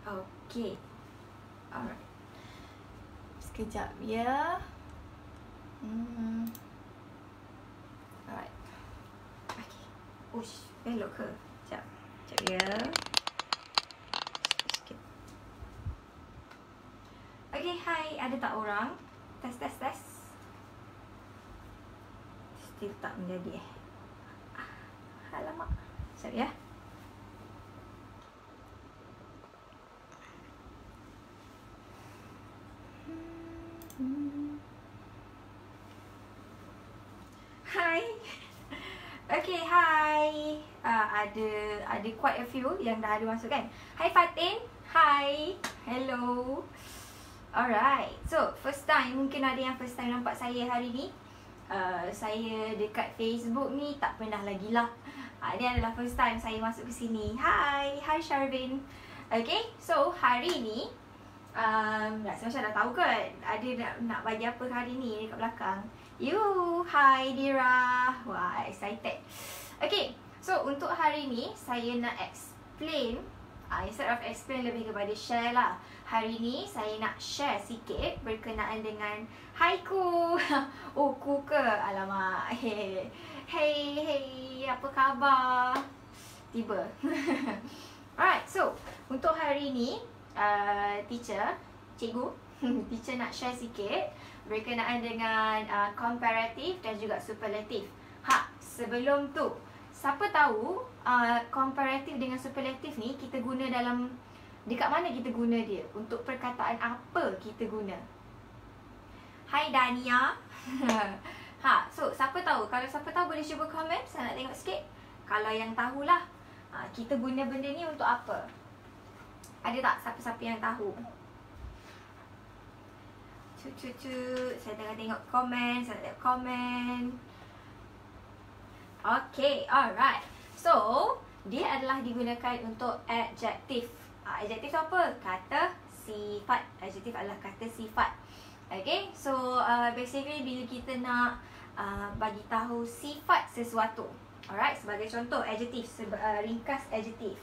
Okay. Alright. Sekejap ya. Alright. Okay. Ush, belok ke? Sekejap. Sekejap ya. Sikit. Okay, hai. Ada tak orang? Test, test, test. Still tak menjadi Alamak. Sekejap ya. Hai. Okay, hai. Ada quite a few yang dah ada masuk kan. Hai Fatin. Hai. Hello. Alright. So, first time, mungkin ada yang first time nampak saya hari ni. Saya dekat Facebook ni tak pernah lagi lah. Ini adalah first time saya masuk ke sini. Hai. Hai Sharvin. Okay, so hari ni rasa macam dah tahu kan ada nak bagi apa hari ni dekat belakang. Hi Dira. Wah, excited. Okay, so untuk hari ni saya nak explain, instead of explain lebih kepada share lah. Hari ni saya nak share sikit berkenaan dengan haiku. Oh, ku ke? Alamak. Hey, apa khabar? Tiba. Alright, so untuk hari ni cikgu teacher nak share sikit berkenaan dengan comparative dan juga superlative. Sebelum tu, siapa tahu comparative dengan superlative ni kita guna dalam, dekat mana kita guna dia? Untuk perkataan apa kita guna? Hai Dania. So siapa tahu? Kalau siapa tahu boleh cuba komen, saya nak tengok sikit. Kalau yang tahulah kita guna benda ni untuk apa? Ada tak siapa-siapa yang tahu? Saya tengah tengok komen. Saya tengok komen. Okay, alright. So, dia adalah digunakan untuk adjective. Adjective tu apa? Kata sifat. Adjective adalah kata sifat. Okay, so basically bila kita nak bagi tahu sifat sesuatu. Alright, sebagai contoh adjective, ringkas adjective.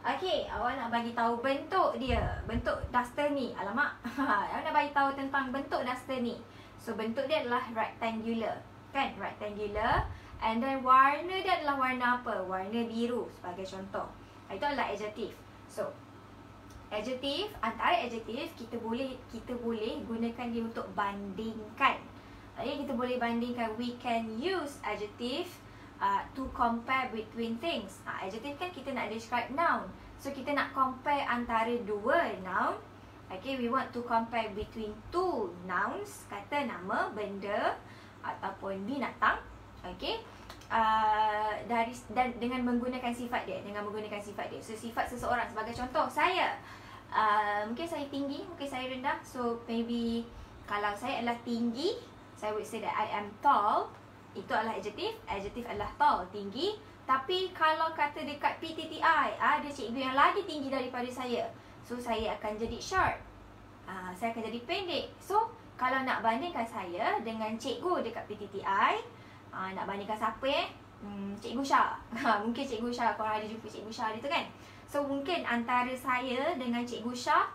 Okay, awak nak bagi tahu bentuk dia, bentuk duster ni. Alamak. Awak nak bagi tahu tentang bentuk duster ni. So bentuk dia adalah rectangular, kan? Rectangular. And then warna dia adalah warna apa? Warna biru sebagai contoh. Itu adalah adjective. So adjective, antara adjective kita boleh gunakan dia untuk bandingkan. Okay, kita boleh bandingkan. We can use adjective to compare between things. Adjective kan kita nak describe noun. So kita nak compare antara dua noun. Okay, we want to compare between two nouns. Kata nama, benda ataupun binatang. Okay, dengan menggunakan sifat dia. So sifat seseorang, sebagai contoh saya, mungkin saya tinggi, mungkin saya rendah. So maybe kalau saya adalah tinggi, saya would say that I am tall. Itu adalah adjective. Adjective adalah tall, tinggi. Tapi kalau kata dekat PTTI, ada cikgu yang lagi tinggi daripada saya, so saya akan jadi short. Saya akan jadi pendek. So kalau nak bandingkan saya dengan cikgu dekat PTTI, nak bandingkan siapa Cikgu Syah. Mungkin Cikgu Syah, korang ada jumpa Cikgu Syah itu kan. So mungkin antara saya dengan Cikgu Syah,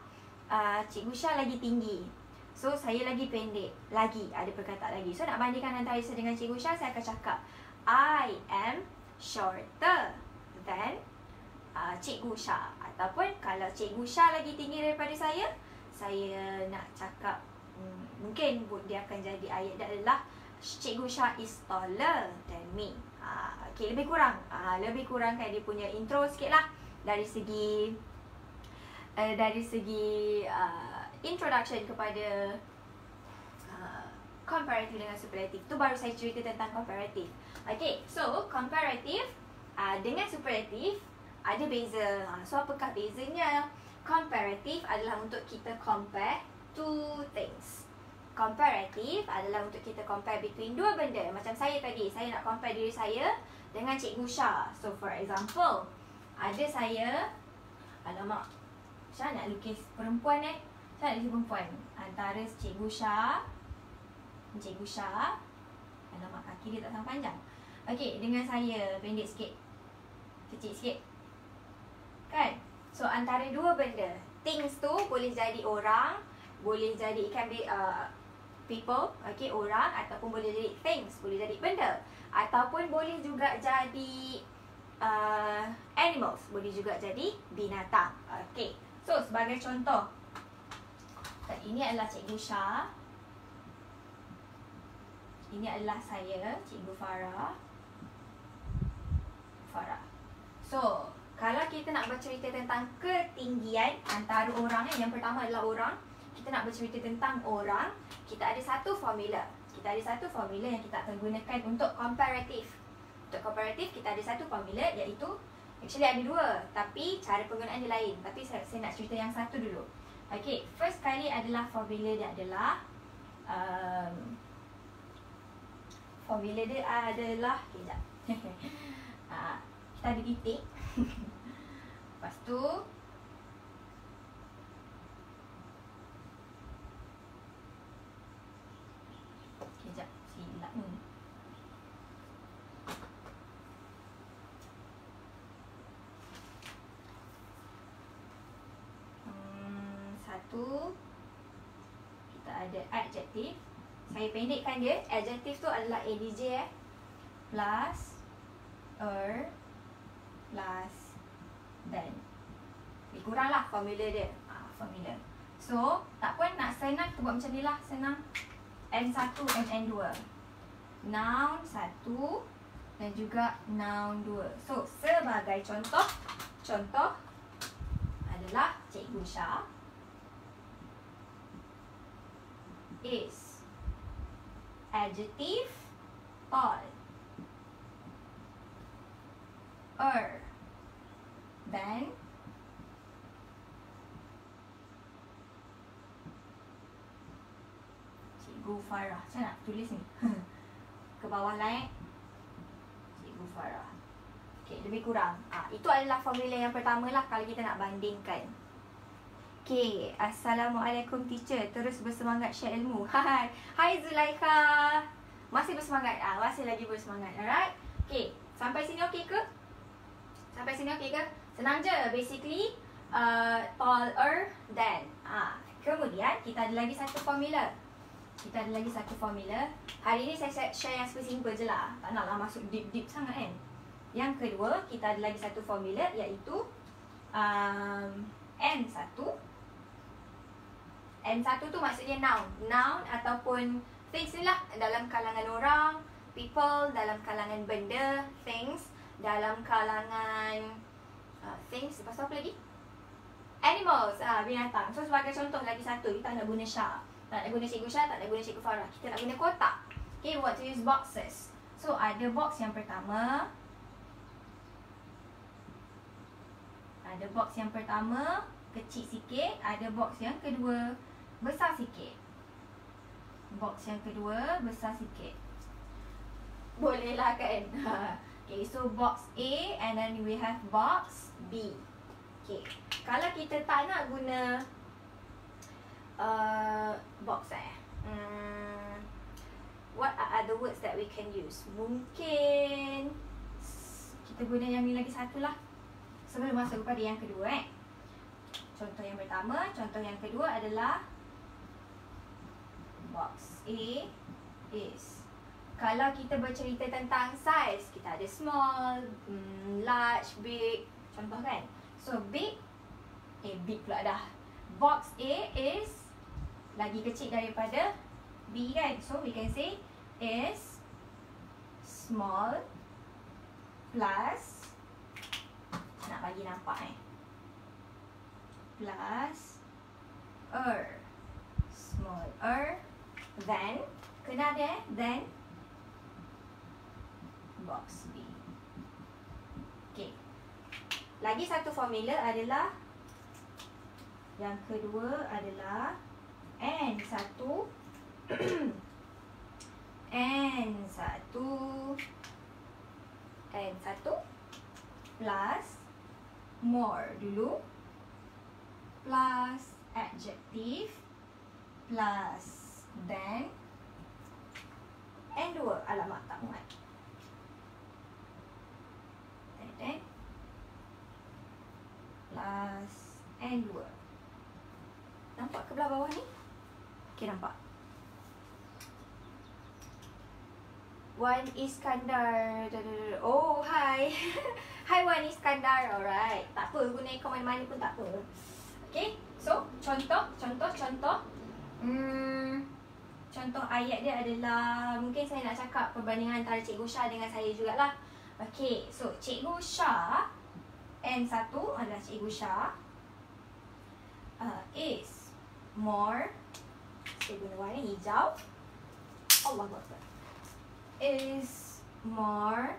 Cikgu Syah lagi tinggi, so saya lagi pendek. Lagi, ada perkataan lagi. So nak bandingkan antara saya dengan Cikgu Syah, saya akan cakap I am shorter than Cikgu Syah. Ataupun kalau Cikgu Syah lagi tinggi daripada saya nak cakap, mungkin dia akan jadi ayat dia adalah Cikgu Syah is taller than me. Okay, lebih kurang kan dia punya intro sikit lah. Dari segi introduction kepada comparative dengan superlative. Tu baru saya cerita tentang comparative. Okay, so comparative dengan superlative ada beza. So apakah bezanya? Comparative adalah untuk kita compare two things. Comparative adalah untuk kita compare between dua benda. Macam saya tadi, saya nak compare diri saya dengan Cikgu Syah. So for example, ada saya, alamak, Syah nak lukis perempuan Saya nak lukis perempuan. Antara Cikgu Syah, alamak, kaki dia tak sama panjang. Okay, dengan saya pendek sikit, kecil sikit, kan? So antara dua benda, things tu boleh jadi orang, boleh jadi it can be people, okay, orang, ataupun boleh jadi things, boleh jadi benda, ataupun boleh juga jadi animals, boleh juga jadi binatang. Okay, so sebagai contoh, ini adalah Cikgu Syah, ini adalah saya, Cikgu Farah. So, kalau kita nak bercerita tentang ketinggian antara orang, yang pertama adalah orang, kita nak bercerita tentang orang, kita ada satu formula. Kita ada satu formula yang kita akan gunakan untuk comparative. Untuk comparative, kita ada satu formula, iaitu actually ada dua, tapi cara penggunaan dia lain. Tapi saya nak cerita yang satu dulu. Okay, first kali adalah formula dia adalah formula dia adalah kejap. Kita ada titik. Lepas tu kejap, silap ni. Satu, kita ada adjective. Saya pendekkan dia. Adjective tu adalah adj plus plus than. Lebih kurang lah formula dia. Formula. So, tak pun nak senang, kita buat macam ni lah. Senang. N1 and N2. Noun 1 dan juga noun 2. So, sebagai contoh, adalah Cikgu Syah is adjective tall, than Cikgu Farah. Saya nak tulis ni. Ke bawah lah Cikgu Farah. Okay, lebih kurang. Itu adalah formula yang pertama lah kalau kita nak bandingkan. Okay, Assalamualaikum teacher. Terus bersemangat share ilmu. Hai Zulaikha. Masih bersemangat? Masih lagi bersemangat. Alright. Okay, sampai sini okey ke? Sampai sini okey ke? Senang je. Basically, taller than. Kemudian, kita ada lagi satu formula. Hari ni saya share yang simple je lah. Tak naklah masuk deep-deep sangat kan. Yang kedua, kita ada lagi satu formula, iaitu N1. N1 tu maksudnya noun. Noun ataupun things ni lah. Dalam kalangan orang, people, dalam kalangan benda, things, dalam kalangan things, lepas tu apa lagi? Animals, binatang. So sebagai contoh lagi satu, kita nak guna Syah, tak nak guna Cikgu Syah, tak nak guna Cikgu Farah. Kita nak guna kotak. Okay, what to use boxes. So ada box yang pertama, kecil sikit. Ada box yang kedua, besar sikit. Boleh lah kan? Okay, so box A and then we have box B. Okay, kalau kita tak nak guna box what are the words that we can use? Mungkin kita guna yang ni lagi satu lah sebelum masuk kepada yang kedua. Contoh yang pertama, contoh yang kedua adalah box A is. Kalau kita bercerita tentang size, kita ada small, large, big. Contoh kan? So big, big pula dah. Box A is lagi kecil daripada B kan? So we can say is small plus, nak bagi nampak plus smaller than, kena ada than box B. Okay, lagi satu formula adalah, yang kedua adalah N1 plus more dulu plus adjective plus than N2. Alamak, tak muat. Then plus N2. bawah ni. Okay, nampak. Wan Iskandar. Oh, hi. Hi Wan Iskandar. Alright. Tak apa, guna ikon mana-mana pun tak apa. Okay, so contoh. Contoh ayat dia adalah, mungkin saya nak cakap perbandingan antara Cikgu Shah dengan saya jugalah. Okay, so Cikgu Shah, N1 adalah Cikgu Shah, is more, saya guna warna hijau. Allahuakbar. Is more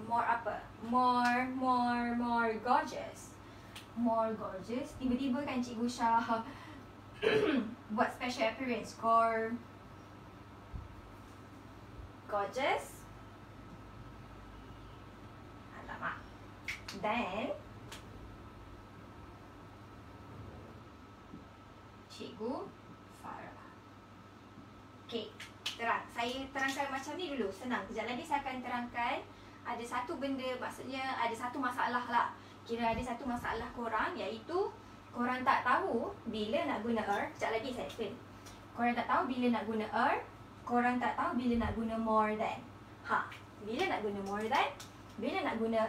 apa? More gorgeous. More gorgeous. Tiba-tiba kan Cikgu Shah buat special appearance. Gorgeous. Alamak. Then Cikgu Farah. Okay, saya terangkan macam ni dulu. Senang. Kejap lagi saya akan terangkan. Ada satu benda, maksudnya ada satu masalah lah. Kira ada satu masalah korang, iaitu korang tak tahu bila nak guna Kejap lagi saya explain. Korang tak tahu bila nak guna korang tak tahu bila nak guna more than. Bila nak guna more than, bila nak guna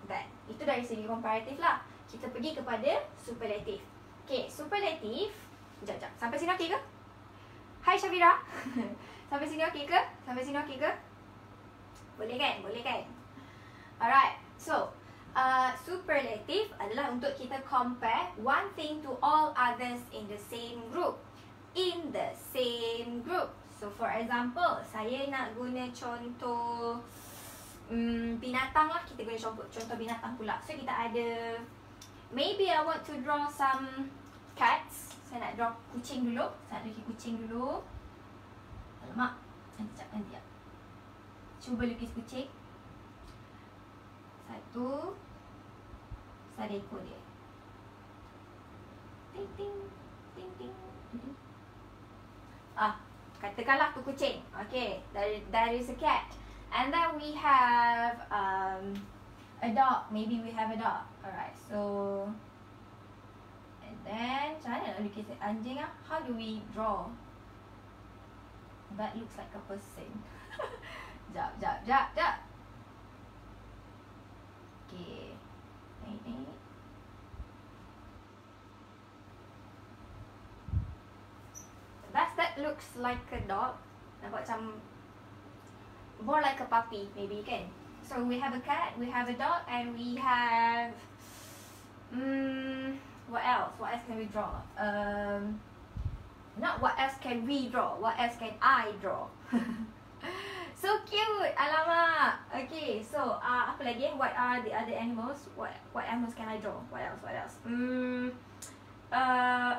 than. Itu dari segi komparatif lah. Kita pergi kepada superlatif. Okay, superlatif. Sekejap. Sampai sini okey ke? Hai Syafira. Sampai sini okey ke? Boleh kan? Alright. So, superlative adalah untuk kita compare one thing to all others in the same group. So, for example, saya nak guna contoh binatang lah. Kita guna contoh binatang pula. So, kita ada, maybe I want to draw some cats. Saya nak draw kucing dulu. Alamak. Nanti. Cuba lukis kucing. Satu. Saya ekor dia. Ting. Katakanlah tu kucing. Okay. That is a cat. And then we have a dog. Maybe we have a dog. Alright. So, and then macam mana nak lukis anjing ah? How do we draw? That looks like a person. Jap. Okay. Ini. That looks like a dog. Nampak macam more like a puppy maybe kan. So we have a cat, we have a dog, and we have what else? What else can we draw? Not what else can we draw. What else can I draw? So cute. Alamak. Okay, so apa lagi? What are the other animals? What animals can I draw? What else? Oh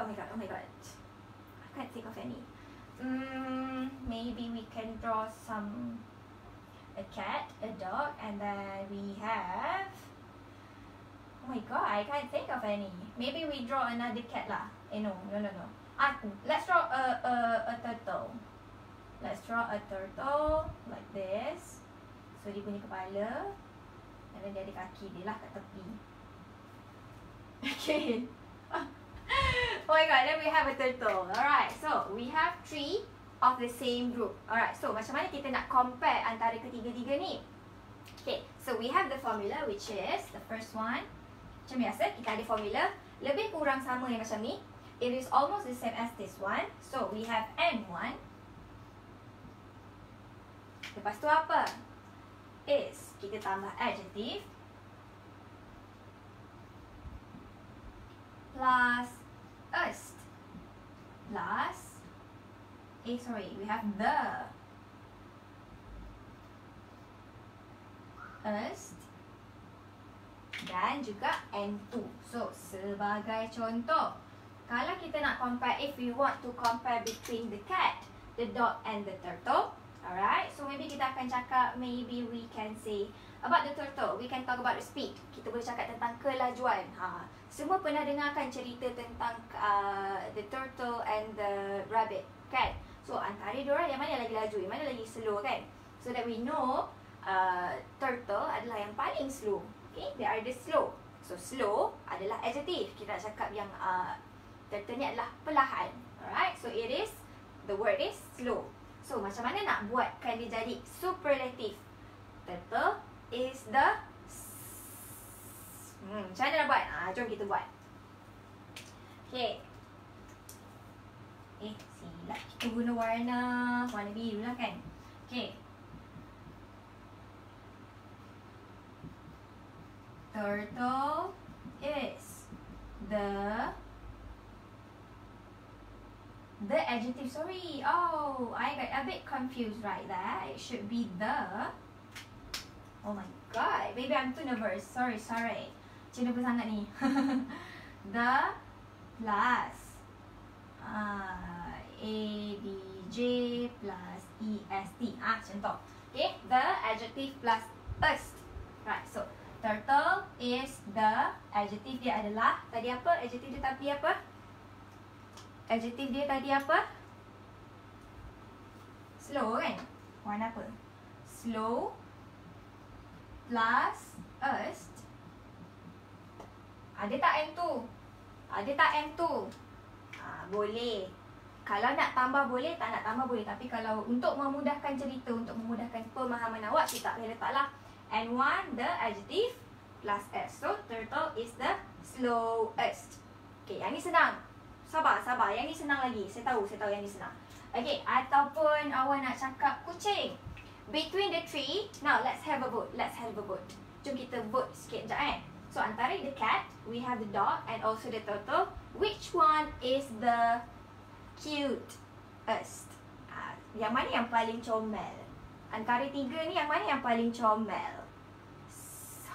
my god. I can't think of any. Maybe we can draw a cat, a dog, and then we have, oh my god, I can't think of any. Maybe we draw another cat lah. No. Let's draw a turtle. Let's draw a turtle like this. So dia punya kepala, and then dia ada kaki dia lah kat tepi. Okay. Oh my god, then we have a turtle. Alright, so we have 3 of the same group. Alright, so macam mana kita nak compare antara ketiga-tiga ni? Okay, so we have the formula, which is the first one. Macam biasa, kita ada formula. Lebih kurang sama yang macam ni. It is almost the same as this one. So we have N1. Lepas tu apa? Is. Kita tambah adjective. Plus est. Plus. We have the. Est. Dan juga N2. So, sebagai contoh. Kalau kita nak compare, if we want to compare between the cat, the dog and the turtle. Alright, so maybe kita akan cakap, maybe we can say about the turtle. We can talk about the speed. Kita boleh cakap tentang kelajuan. Semua pernah dengarkan cerita tentang the turtle and the rabbit, kan? So antara diorang yang mana lagi laju, yang mana lagi slow, kan? So that we know turtle adalah yang paling slow. Okay, they are the slow. So slow adalah adjective. Kita nak cakap yang turtle ni adalah perlahan. Alright, so it is, the word is slow. So macam mana nak buatkan dia jadi superlative? Turtle is the macam mana nak buat? Jom kita buat. Okay. Silap kita guna warna biru lah kan. Okay. Turtle is the adjective. Sorry. Oh, I got a bit confused right there. It should be the. Oh my god. Maybe I'm too nervous. Sorry. Macam nervous sangat ni. The plus ADJ plus EST. Contoh. Okay. The adjective plus est. Right. So turtle is the adjective dia adalah tadi apa? Adjective dia tadi apa? Adjective dia tadi apa? Slow kan? Warna apa? Slow plus est. Ada tak M tu? Ada tak M tu? Boleh. Kalau nak tambah boleh, tak nak tambah boleh. Tapi kalau untuk memudahkan cerita, untuk memudahkan pemahaman awak, kita tak boleh letaklah N1 the adjective plus s. So turtle is the slowest. Okay, yang ni senang. Sabar. Yang ni senang lagi. Saya tahu yang ni senang. Okay, ataupun awak nak cakap kucing. Between the three, now let's have a vote. Jom kita vote sikit sekejap So antara the cat, we have the dog and also the turtle. Which one is the cutest? Yang mana yang paling comel? Antara tiga ni yang mana yang paling comel?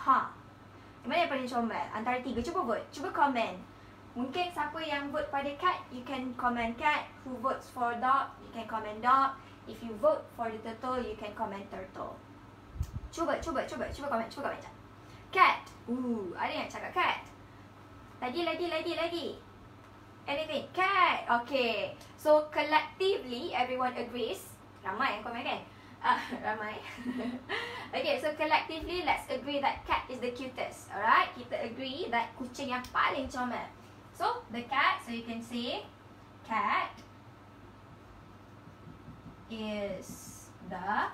Yang mana yang paling comel? Antara tiga, cuba vote. Cuba komen. Mungkin siapa yang vote pada cat, you can comment cat. Who votes for dog, you can comment dog. If you vote for the turtle, you can comment turtle. Cuba komen. Cat. Ada yang cakap cat? Lagi. Anything? Cat. Okay. So collectively, everyone agrees. Ramai yang komen kan? Ramai. Okay, so collectively, let's agree that cat is the cutest. Alright? Kita agree that kucing yang paling comel. So the cat, so you can say cat is the.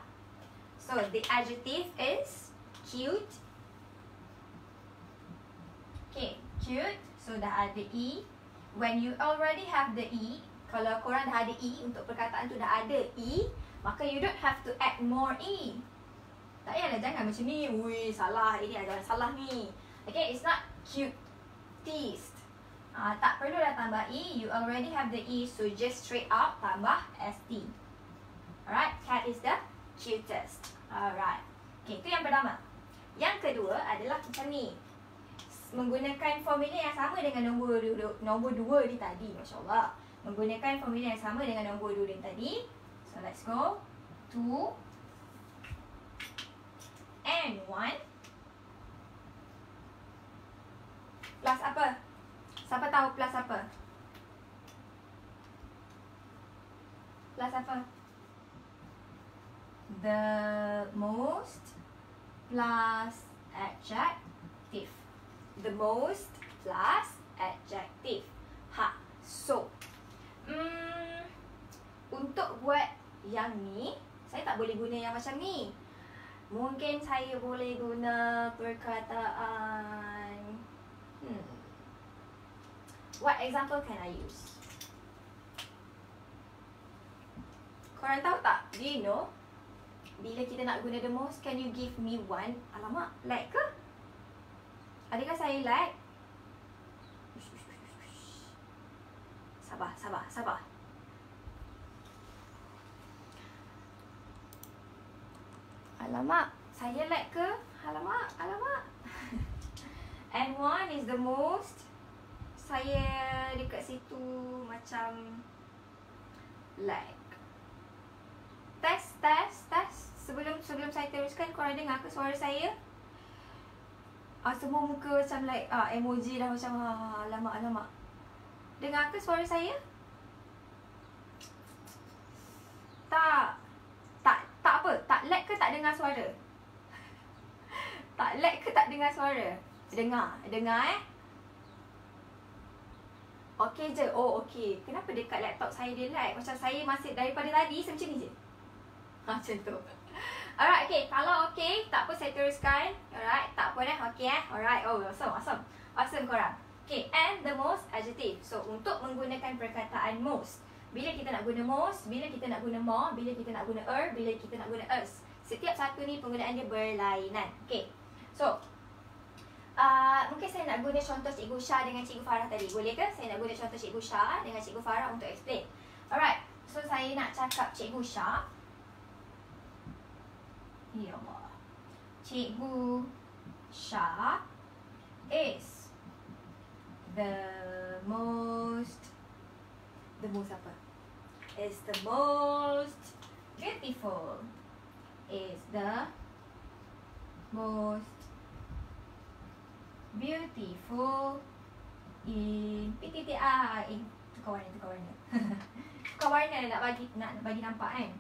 So the adjective is cute. Okay, cute. So dah ada E. When you already have the E, kalau korang dah ada E, untuk perkataan tu dah ada E, maka you don't have to add more E. Tak payahlah, jangan macam ni. Salah. Ini ada salah ni. Okay, it's not cutest. Tak perlu dah tambah E. You already have the E, so just straight up tambah ST. Alright, cat is the cutest. Alright. Okay, itu yang pertama. Yang kedua adalah macam ni. Menggunakan formula yang sama dengan nombor 2 ni tadi. Masya Allah. Menggunakan formula yang sama dengan nombor 2 ni tadi. So let's go. 2 and 1 plus apa? Siapa tahu plus apa? Plus apa? The most plus adjective. The most plus adjective. So untuk buat yang ni, saya tak boleh guna yang macam ni. Mungkin saya boleh guna perkataan what example can I use? Korang tahu tak? Do you know? Bila kita nak guna the most, can you give me one? Alamak, like ke? Adakah saya like? Sabar. Alamak, saya like ke? Alamak. And one is the most. Saya dekat situ macam like. Test. Sebelum saya teruskan, korang dengar ke suara saya? Semua muka macam like emoji dah macam alamak. Dengar ke suara saya? Tak apa? Tak lag ke tak dengar suara? Tak lag ke tak dengar suara? Dengar. Okey je. Oh, okey. Kenapa dekat laptop saya dia lag? Macam saya masih daripada tadi macam ni je. Macam tu. Alright, okay. Kalau okay, tak apa saya teruskan. Alright, tak apa dah. Okay Alright. Oh, awesome korang. Okay, and the most adjective. So, untuk menggunakan perkataan most. Bila kita nak guna most, bila kita nak guna more, bila kita nak guna bila kita nak guna us. Setiap satu ni penggunaan dia berlainan. Okay. So, mungkin saya nak guna contoh Cikgu Syah dengan Cikgu Farah tadi. Boleh ke? Saya nak guna contoh Cikgu Syah dengan Cikgu Farah untuk explain. Alright. So, saya nak cakap Cikgu Syah. Ya Allah. Cikgu Syah is the most apa? Is the most beautiful. Is the most beautiful in PTTI. Tukar warna. Tukar warna nak bagi nampak kan.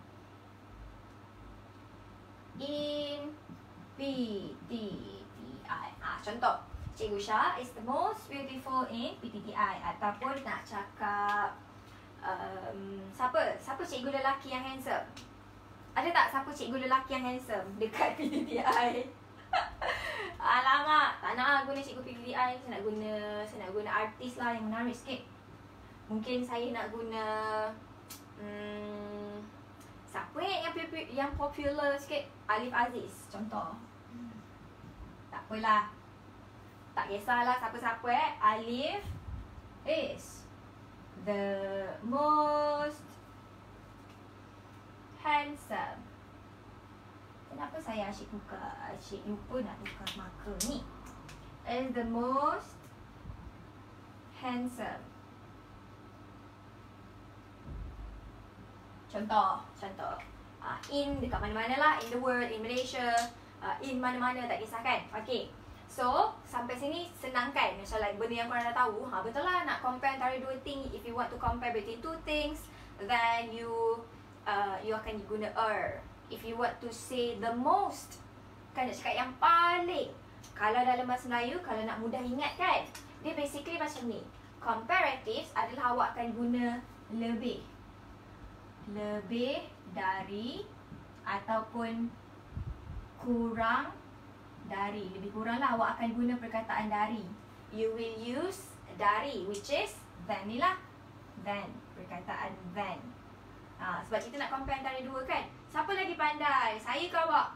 In PTTI. Contoh, Cikgu Syah is the most beautiful in PTTI. Ataupun nak cakap siapa cikgu lelaki yang handsome? Ada tak siapa cikgu lelaki yang handsome dekat PTTI? Alamak, tak nak guna cikgu PTTI. Saya nak guna artis lah yang menarik sikit. Mungkin saya nak guna siapa yang popular sikit? Alif Aziz contoh. Tak apalah. Tak kisahlah siapa-siapa Alif is the most handsome. Kenapa saya asyik lupa nak tukar marker ni? Is the most handsome. Contoh. In dekat mana-mana lah. In the world, in Malaysia, in mana-mana tak kisah kan. Okay. So, sampai sini senang kan? Macam like benda yang korang dah tahu. Betul lah nak compare antara dua thing. If you want to compare between two things, then you akan guna If you want to say the most, kan nak cakap yang paling. Kalau dalam bahasa Melayu, kalau nak mudah ingat kan, dia basically macam ni. Comparatives adalah awak akan guna lebih dari ataupun kurang dari. Lebih kurang lah awak akan guna perkataan dari. You will use dari, which is than ni lah. Than, perkataan than. Sebab kita nak compare antara dua kan. Siapa lagi pandai? Saya ke awak?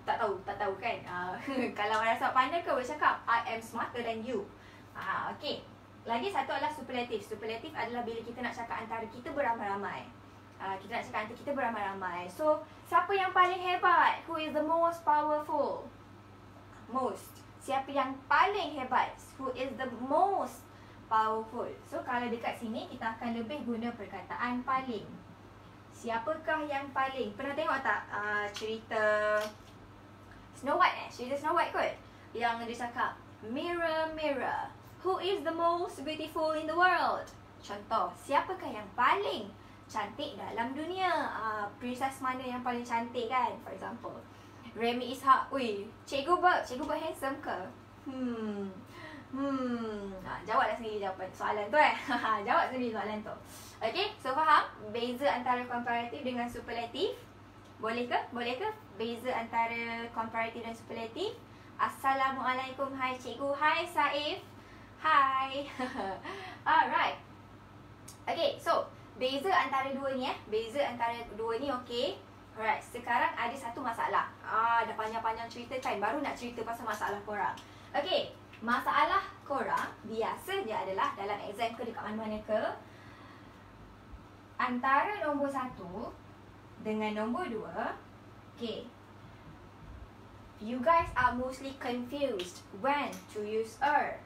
Tak tahu kan. Kalau orang rasa pandai ke, boleh cakap I am smarter than you. Okay. Lagi satu adalah superlative. Superlative adalah bila kita nak cakap antara kita beramai-ramai. Kita nak cakap antara kita beramai-ramai. So, siapa yang paling hebat? Who is the most powerful? Most. Siapa yang paling hebat? Who is the most powerful? So, kalau dekat sini, kita akan lebih guna perkataan paling. Siapakah yang paling? Pernah tengok tak cerita Snow White Cerita Snow White kot. Yang dia cakap, Mirror, mirror, who is the most beautiful in the world? Contoh, siapakah yang paling cantik dalam dunia? Princess mana yang paling cantik kan? For example, Remy Ishak. Ui, Cikgu Berg handsome ke? Jawablah sendiri jawapan soalan tu Jawab sendiri soalan tu. Okay, so faham? Beza antara comparative dengan superlative? Boleh ke? Beza antara comparative dan superlative? Assalamualaikum. Hai cikgu. Hai Saif. Hai. Alright. Okay, so beza antara dua ni okay. Alright, sekarang ada satu masalah. Dah panjang-panjang cerita kan, baru nak cerita pasal masalah korang. Okay, masalah korang biasanya adalah dalam exam ke dekat mana-mana ke, antara nombor 1 dengan nombor 2. Okay, you guys are mostly confused when to use or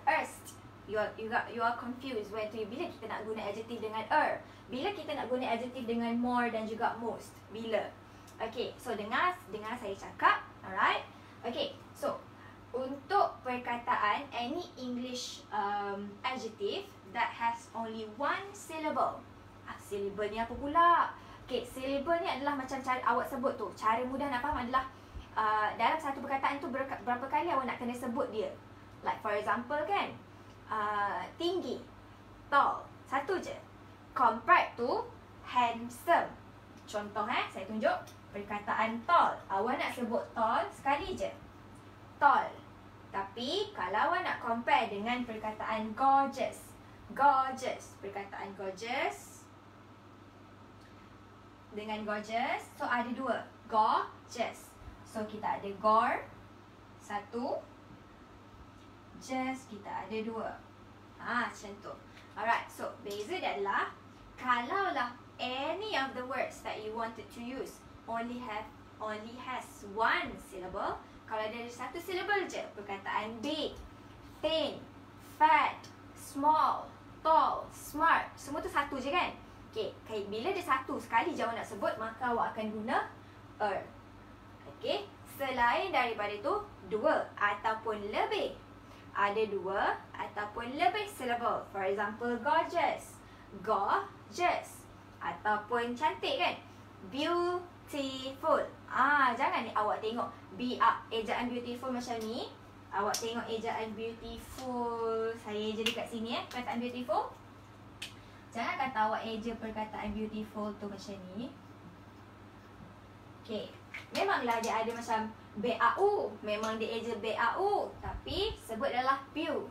us. You are confused when to, bila kita nak guna adjective dengan bila kita nak guna adjective dengan more dan juga most, bila. Okay, so dengar saya cakap. Alright. Okay, so untuk perkataan any English adjective that has only one syllable. Syllable ni apa pula? Okay, syllable ni adalah macam cara awak sebut tu. Cara mudah nak faham adalah dalam satu perkataan tu berapa kali awak nak kena sebut dia. Like for example kan, tinggi, tall, satu je. Compared to handsome. Contoh saya tunjuk perkataan tall. Awak nak sebut tall sekali je, tall. Tapi kalau awak nak compare dengan perkataan gorgeous, gorgeous, perkataan gorgeous dengan gorgeous, so ada dua, gorgeous. So kita ada gor satu, just kita ada dua. Macam tu. Alright, so beza dia adalah kalaulah any of the words that you wanted to use only has one syllable. Kalau dia ada satu syllable je, perkataan big, thin, fat, small, tall, smart, semua tu satu je kan? Okay, bila dia satu sekali je awak nak sebut, maka awak akan guna Okay, selain daripada itu, dua ataupun lebih. Ada dua ataupun lebih syllable. For example, gorgeous, gorgeous. Ataupun cantik kan? Beautiful. Jangan ni awak tengok ejaan beautiful macam ni. Awak tengok ejaan beautiful. Saya je dekat sini perkataan beautiful. Jangan kata awak eja perkataan beautiful tu macam ni. Okay, memanglah dia ada macam B-A-U. Memang dia eja B-A-U. Tapi sebut adalah beau.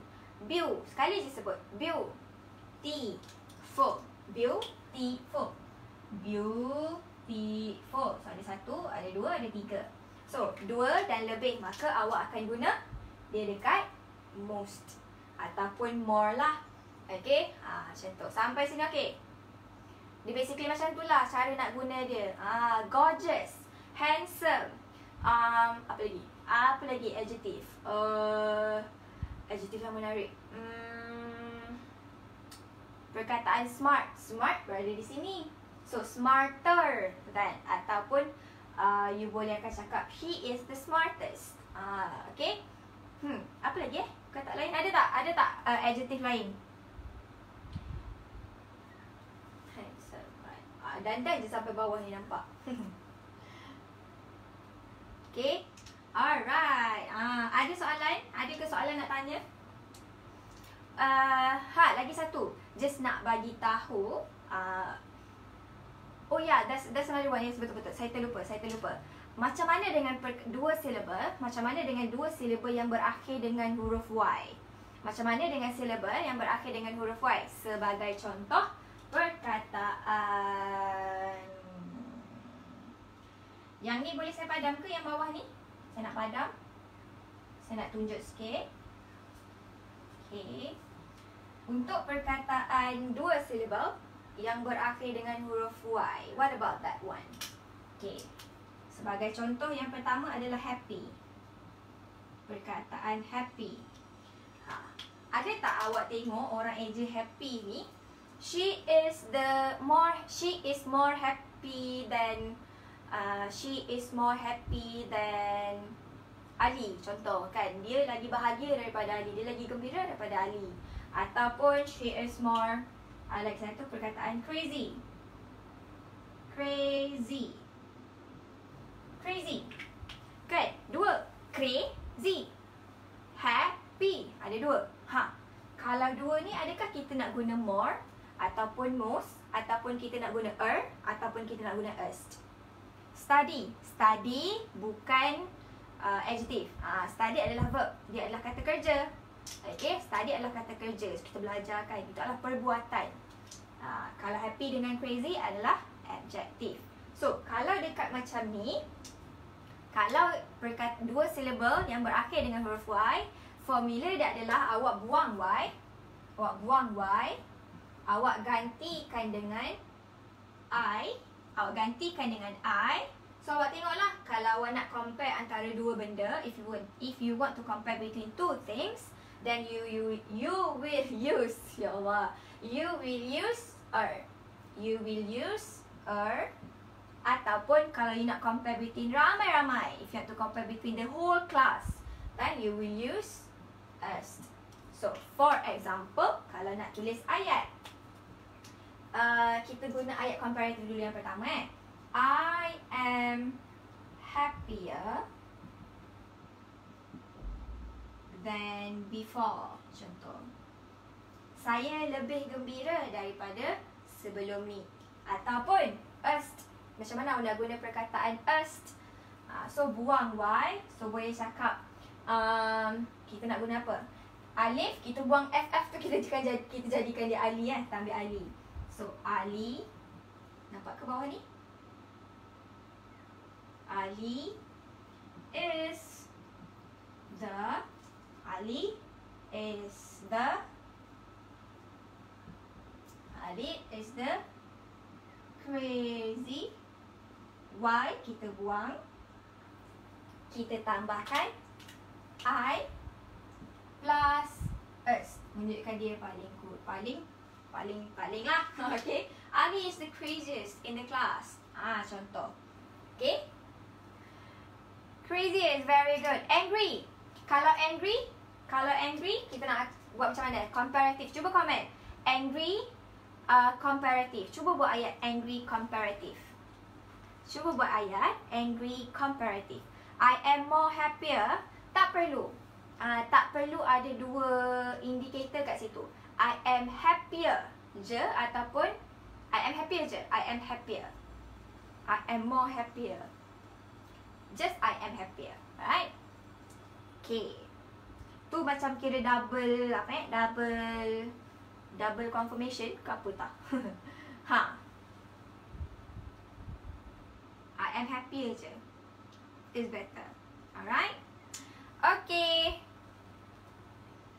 Beau. Sekali je sebut. Beautiful. Beautiful. Beautiful. So ada satu, ada dua, ada tiga. So dua dan lebih, maka awak akan guna dia dekat most ataupun more lah. Okay, macam tu. Sampai sini okay. Dia basically macam tu lah cara nak guna dia. Gorgeous, handsome, apa lagi adjective. Adjective yang menarik. Perkataan smart. Smart berada di sini. So smarter kan? Ataupun you boleh akan cakap he is the smartest. Okay. Apa lagi perkataan lain? Ada tak adjective lain? Dandan je sampai bawah ni nampak. Okay. Alright. Ada soalan? Ada ke soalan nak tanya? Lagi satu. Just nak bagi tahu. Oh ya, yeah, that's another one. Yes, betul-betul. Saya terlupa. Macam mana dengan dua syllable? Macam mana dengan dua syllable yang berakhir dengan huruf Y? Macam mana dengan syllable yang berakhir dengan huruf Y? Sebagai contoh, perkataan yang ni boleh saya padam ke yang bawah ni? Saya nak padam. Saya nak tunjuk sikit. Okay. Untuk perkataan dua syllable yang berakhir dengan huruf Y, what about that one? Okay. Sebagai contoh, yang pertama adalah happy. Perkataan happy. Ada tak awak tengok orang eja happy ni? She is more happy than Ali. Contoh kan, dia lagi bahagia daripada Ali, dia lagi gembira daripada Ali. Ataupun she is more like satu perkataan crazy. Crazy kan? Dua. Crazy, happy. Ada dua. Kalau dua ni, adakah kita nak guna more ataupun most, ataupun kita nak guna ataupun kita nak guna est? Study bukan adjective. Study adalah verb, dia adalah kata kerja. Okay, study adalah kata kerja. Kita belajar kan, itu adalah perbuatan. Kalau happy dengan crazy adalah adjective. So kalau dekat macam ni, kalau dua syllable yang berakhir dengan huruf Y, formula dia adalah awak buang Y, awak gantikan dengan I. So awak tengoklah, kalau awak nak compare antara dua benda, if you want to compare between two things, then you will use, ya Allah, you will use ataupun kalau you nak compare between ramai-ramai, if you want to compare between the whole class, then you will use est. So for example, kalau nak tulis ayat, kita guna ayat comparative dulu yang pertama. I am happier than before. Contoh, saya lebih gembira daripada sebelum ni. Ataupun erst, macam mana nak guna perkataan erst? So buang Y. So boleh cakap kita nak guna apa? Alif, kita buang FF tu, kita jadikan dia Ali kan. Kita ambil Ali. So Ali, nampak ke bawah ni? Ali is the crazy. Y kita buang, kita tambahkan I plus us, menunjukkan dia paling good, paling lah. Okay, Ali is the craziest in the class. Contoh. Okay, crazy is very good. Angry, kalau angry kita nak buat macam mana? Comparative. Cuba komen angry comparative. Cuba buat ayat angry comparative. I am more happier. Tak perlu ada dua indikator kat situ. I am happier je ataupun I am happier je. I am more happier. Just I am happier. Alright? Okay. Tu macam kira double double confirmation ke apa tak? I am happier je is better. Alright? Okay.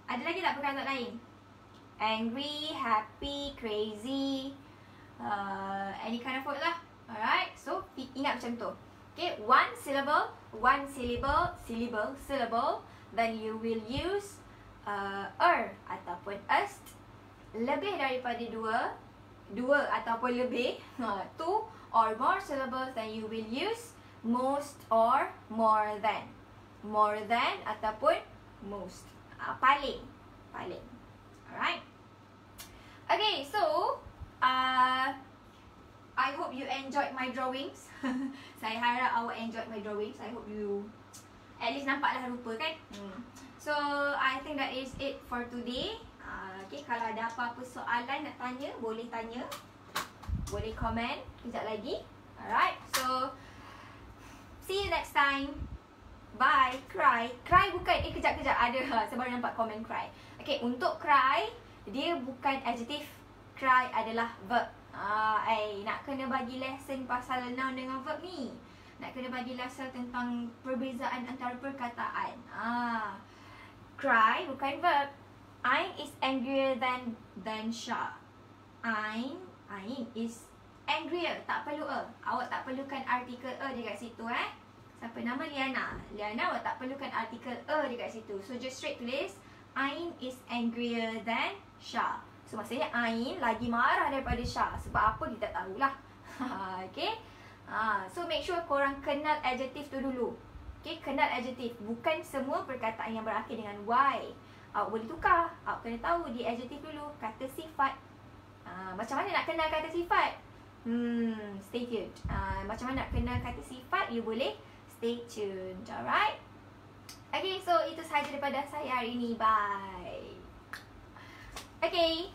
Ada lagi tak perkataan lain? Angry, happy, crazy, any kind of word lah. Alright? So ingat macam tu. Okay, one syllable, then you will use ataupun est. Lebih daripada dua ataupun lebih, two or more syllables, then you will use most or more than ataupun most. Paling. Alright. Okay, so I hope you enjoyed my drawings. Saya harap awak enjoyed my drawings. I hope you at least nampaklah rupa kan. So I think that is it for today. Okay, kalau ada apa-apa soalan nak tanya, boleh komen kejap lagi. Alright, so see you next time. Bye. Cry bukan kejap ada saya baru nampak komen cry. Okay, untuk cry dia bukan adjective. Cry adalah verb. Nak kena bagi lesson pasal noun dengan verb ni. Nak kena bagi lesson tentang perbezaan antara perkataan. Cry bukan verb. Ain is angrier than Shah. Ain is angrier. Tak perlu awak tak perlukan artikel dekat situ Siapa nama Liana? Awak tak perlukan artikel dekat situ. So just straight tulis Ain is angrier than Shah. So maksudnya Ain lagi marah daripada Shah. Sebab apa kita tak tahulah. Okay. So make sure korang kenal adjective tu dulu. Okay, kenal adjective. Bukan semua perkataan yang berakhir dengan Y awak boleh tukar. Awak kena tahu di adjective dulu. Kata sifat. Macam mana nak kenal kata sifat? Stay tuned. Macam mana nak kenal kata sifat? You boleh stay tuned. Alright? Okay, so itu sahaja daripada saya hari ini. Bye. Okay.